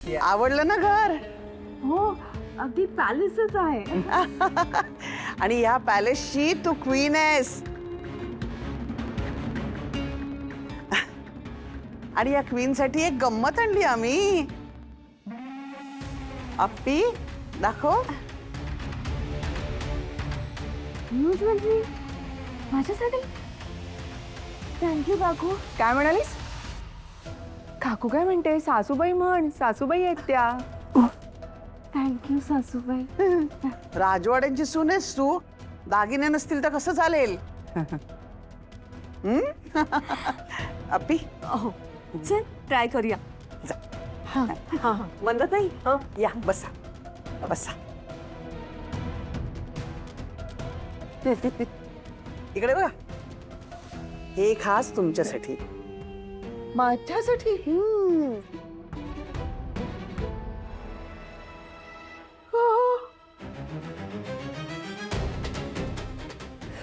आवडलं ना घर? हो अगदी पॅलेसच आहे. आणि या पॅलेसची तू क्वीन आहेस. आणि या क्वीन साठी एक गंमत आणली आम्ही. अप्पी दाखव. न्यू ज्वेलरी माझ्यासाठी. थँक्यू काकू. काय म्हणालीस? काकू काय म्हणते? सासूबाई म्हण. सासूबाई आहेत त्या. थँक्यू सासूबाई. राजवाड्यांची सून आहेस तू. दागिने नसतील तर कसं चालेल? अप्पी हो चल ट्राय करूया. मंदाताई या बसा बसा. इकडे बघा. हे खास तुमच्यासाठी. माझ्यासाठी?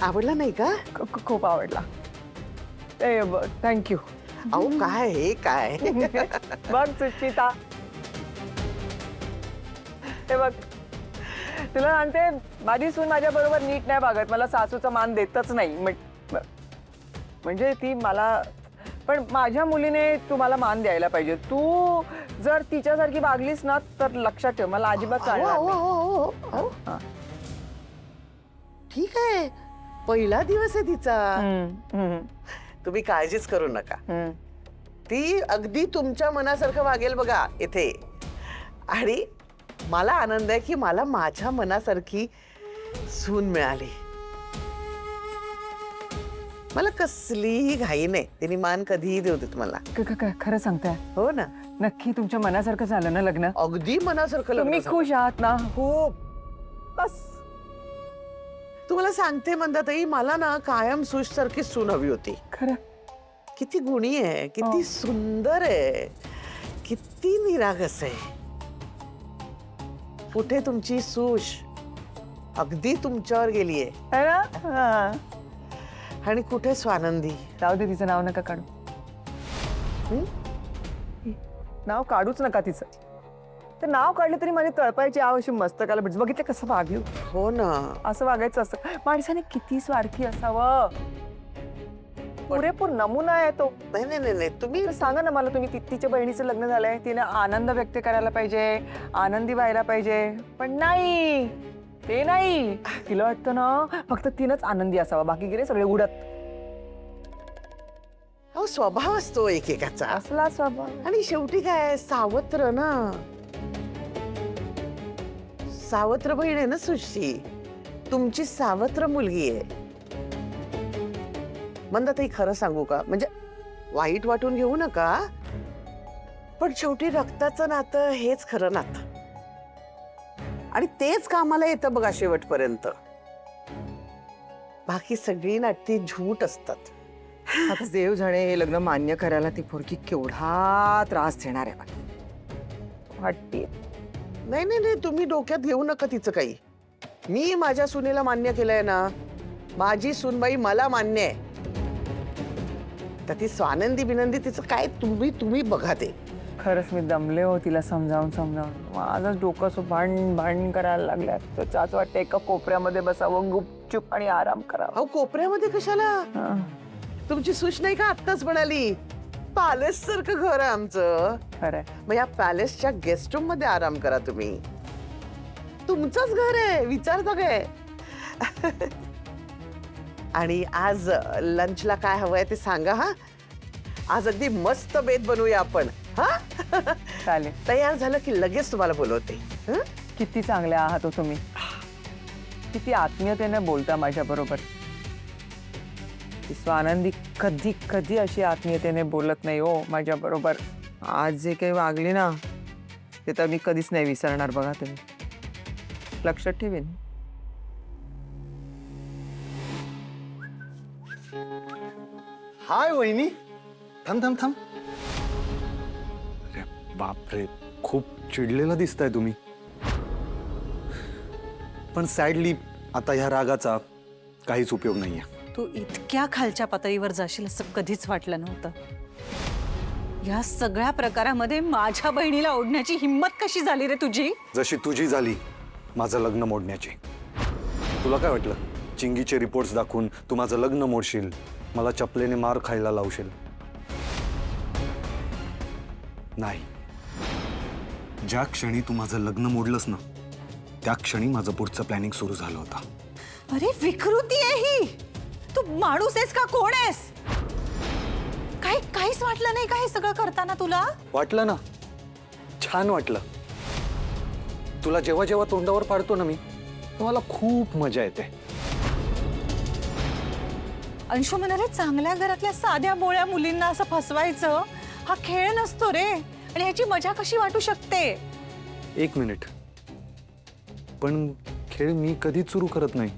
आवडला नाही का? खूप आवडला. थँक्यू. अहो काय हे काय? बघ सुचिता, हे बघ तुला सांगते माझी सून माझ्या बरोबर नीट नाही वागत. मला सासूचा मान देतच नाही. म्हणजे ती मला, पण माझ्या मुलीने तू मला मान द्यायला पाहिजे. तू जर तिच्यासारखी वागलीस ना तर लक्षात ठेव मला अजिबात चालणार नाही. अहो, ठीक आहे. पहिला दिवस आहे तिचा. तुम्ही काळजीच करू नका. ती अगदी तुमच्या मनासारखं वागेल बघा इथे. आणि मला आनंद आहे की मला माझ्या मनासारखी सून मिळाली. मला कसलीही घाई नाही. तिने मान कधीही देऊ देत मला. खरं सांगताय? हो ना. नक्की तुमच्या मनासारखं झालं ना लग्न? अगदी मनासारखं लग्न तुम्ही झालं. खुश आहात ना? खूप. बस. तुम्हाला सांगते मंदाताई, मला ना कायम सुश सारखी सून हवी होती. खरं? किती गुणी आहे, किती सुंदर आहे, किती निरागस आहे. कुठे तुमची सूश अगदी तुमच्यावर गेलीये आणि कुठे स्वानंदी. जाऊ दे तिचं नाव नका काढू. नाव काढूच नका तिचं. ते नाव काढलं तरी माझी तळपायची आवश्यक मस्तकाला भेट. बघितलं कसं वागलं? हो ना. असं वागायचं असतं. माणसाने किती स्वार्थी असावं. पुरेपूर नमुना आहे तो. नाही नाही नाही नाही. तुम्ही सांगा ना मला, तुम्ही तिच्या बहिणीचं लग्न झालंय, तिने आनंद व्यक्त करायला पाहिजे, आनंदी व्हायला पाहिजे, पण नाही, ते नाही. तिला वाटतं ना फक्त तिनंच आनंदी असावा, बाकी गेले सगळे उडत. अहो स्वभाव असतो एकेकाचा. असला स्वभाव. आणि शेवटी काय सावत्र ना. सावत्र बहीण आहे ना सुशी. तुमची सावत्र मुलगी आहे. मंदाताई खरं सांगू का, म्हणजे वाईट वाटून घेऊ नका, पण शेवटी रक्ताचं नातं हेच खरं नातं. आणि तेच कामाला येतं बघा शेवटपर्यंत. बाकी सगळी नाती झूट असतात. आता देव जाणे हे लग्न मान्य करायला ती पोरगी केवढा त्रास देणार आहे वाटते. नाही नाही नाही, तुम्ही डोक्यात घेऊ नका तिचं काही. मी माझ्या सुनेला मान्य केलंय ना. माझी सूनबाई मला मान्य आहे. तर ती स्वानंदी बिनंदी तिचं काय तुम्ही बघा ते. खरंच मी दमले हो तिला समजावून समजावून. माझं डोकं असं भांड करायला लागल्या. त्याच वाटतं एका कोपऱ्यामध्ये बसावं गुपचूप आणि आराम करावा. अहो कोपऱ्यामध्ये कशाला? तुमची सूच नाही का आत्ताच म्हणाली पॅलेस सारखं घर आहे आमचं. खरंय. मग या पॅलेसच्या गेस्ट रूम मध्ये आराम करा तुम्ही. तुमचंच घर आहे, विचारता काय? आणि आज लंचला काय हवंय ते सांगा. हा आज अगदी मस्त बेत बनवूया आपण. हा चालेल. तयार झालं की लगेच तुम्हाला बोलवते. किती चांगले आहात हो तुम्ही. किती आत्मीयतेने बोलता माझ्या बरोबर. स्वानंदी कधी कधी अशी आत्मीयतेने बोलत नाही हो माझ्या बरोबर. आज जे काही वागली ना ते तर मी कधीच नाही विसरणार बघा. तुम्ही लक्षात ठेवेन. हाय वहिनी. थांब थांब थांब. अरे बापरे, खूप चिडलेला दिसताय तुम्ही. पण सॅडली आता ह्या रागाचा काहीच उपयोग नाहीये. तू इतक्या खालच्या पातळीवर जाशील असं कधीच वाटलं नव्हतं. या सगळ्या प्रकारामध्ये माझ्या बहिणीला ओढण्याची हिंमत कशी झाली रे तुझी? जशी तुझी झाली माझं लग्न मोडण्याची. तुला काय वाटलं चिंगीचे रिपोर्ट्स दाखवून तू माझं लग्न मोडशील, मला चपलेने मार खायला लावशील? नाही. ज्या क्षणी तू माझं लग्न मोडलंस ना त्या क्षणी माझं पुढचं प्लॅनिंग सुरू झालं होतं. अरे विकृती आहे ही. तू माणूस आहेस का कोण आहेस? काहीच वाटलं नाही का हे सगळं करताना तुला? वाटलं ना, छान वाटलं. तुला जेव्हा जेव्हा तोंडावर पाडतो ना मी मला खूप मजा येते. अंशू म्हणाले चांगल्या घरातल्या साध्या बोळ्या मुलींना असं फसवायचं हा खेळ नसतो रे. आणि ह्याची मजा कशी वाटू शकते? एक मिनिट, पण खेळ मी कधीच सुरू करत नाही.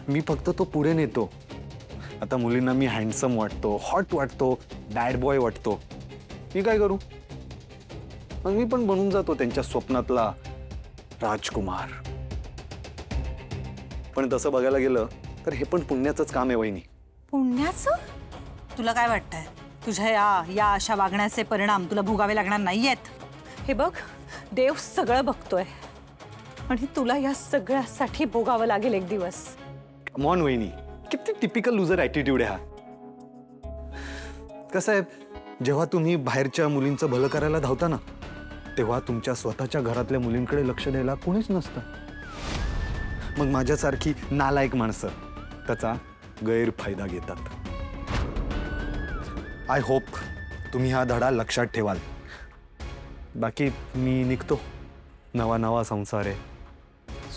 मी फक्त तो पुढे नेतो. आता मुलींना मी हँडसम वाटतो, हॉट वाटतो, बॅड बॉय वाटतो. मी काय करू? मग मी पण बनून जातो त्यांच्या स्वप्नातला राजकुमार. पण तसं बघायला गेलं तर हे पण पुण्याचंच काम आहे वहिनी. पुण्याचं? तुला काय वाटतंय तुझ्या या अशा वागण्याचे परिणाम तुला भोगावे लागणार नाहीयेत? हे बघ, देव सगळं बघतोय आणि तुला या सगळ्यासाठी भोगावं लागेल एक दिवस. मॉन वहिनी, किती टिपिकल लुजर ॲटिट्यूड आहे हा. कसं आहे, जेव्हा तुम्ही बाहेरच्या मुलींचं भलं करायला धावता ना तेव्हा तुमच्या स्वतःच्या घरातल्या मुलींकडे लक्ष द्यायला कोणीच नसतं. मग माझ्यासारखी नालायक माणसं त्याचा गैरफायदा घेतात. आय होप तुम्ही हा धडा लक्षात ठेवाल. बाकी मी निघतो. नवा संसार आहे.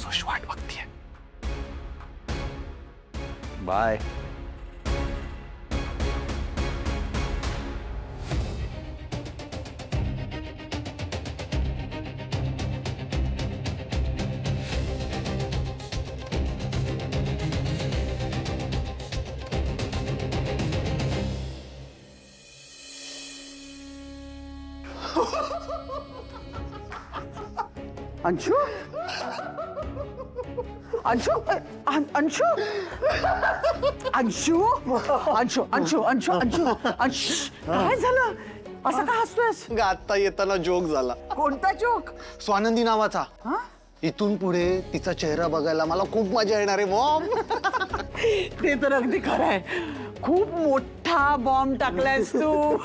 सुश वाट बघतीये. बाय. अंशू अंशू अंशू अंशू अंशू अंशू अंशू अंशू अंशू काय झालं? असं का हसतोयस? आता येताना जोक झाला. कोणता जोक? स्वानंदी नावाचा. इथून पुढे तिचा चेहरा बघायला मला खूप मजा येणार आहे मॉम. ते तर अगदी खरं आहे. खूप मोठा बॉम्ब टाकलायस तू.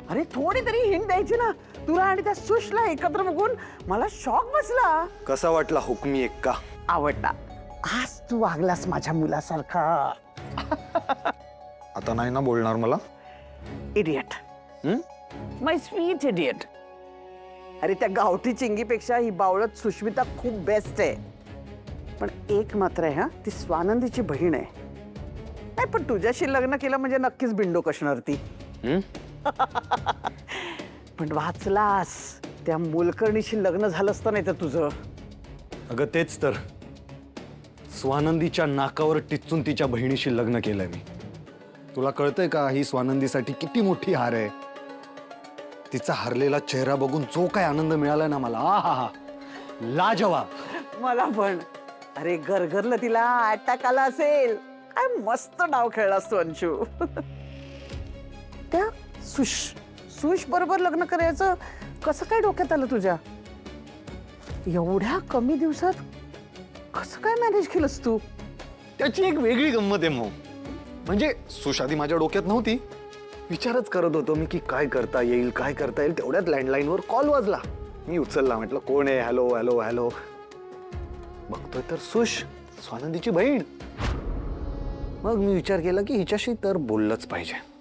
अरे थोडी तरी हिंट द्यायची ना. तुला आणि त्या सुशला एकत्र बघून मला शॉक बसला. कसा वाटला हुकमी एक्का? आवडला. आज तू वागलास माझ्या मुलासारखा. आता नाही ना बोलणार मला? इडियट. माय स्वीट इडियट. अरे त्या गावठी चिंगीपेक्षा ही बावळत सुष्मिता खूप बेस्ट आहे. पण एक मात्र आहे, हा, ती स्वानंदीची बहीण आहे. नाही पण तुझ्याशी लग्न केलं म्हणजे नक्कीच बिंडोक असणार ती. पण वाचलास. त्या मोलकर्णीशी लग्न झालं असतं नाही तर तुझं. अगं तेच तर. स्वानंदीच्या नाकावर टिचून तिच्या बहिणीशी लग्न केलंय मी. तुला कळतंय का ही स्वानंदीसाठी किती मोठी हार आहे? तिचा हरलेला चेहरा बघून जो काय आनंद मिळालाय ना मला, आहा लाजवाब. मला पण. अरे गरगरलं तिला अटॅक आला असेल. काय मस्त डाव खेळलास तू अंशू. त्या सुश बरोबर लग्न करायचं कसं काय डोक्यात आलं तुझ्या? एवढ्या कमी दिवसात कसं काय मॅनेज केलंस तू? त्याची एक वेगळी गंमत आहे मग. म्हणजे सुशादी माझ्या डोक्यात नव्हती. विचारच करत होतो मी की काय करता येईल काय करता येईल. तेवढ्यात लँडलाईनवर कॉल वाजला. मी उचलला. म्हटलं कोण आहे? Hello hello hello. बघतोय तर सुश, स्वानंदीची बहीण. मग मी विचार केला की हिच्याशी तर बोललंच पाहिजे.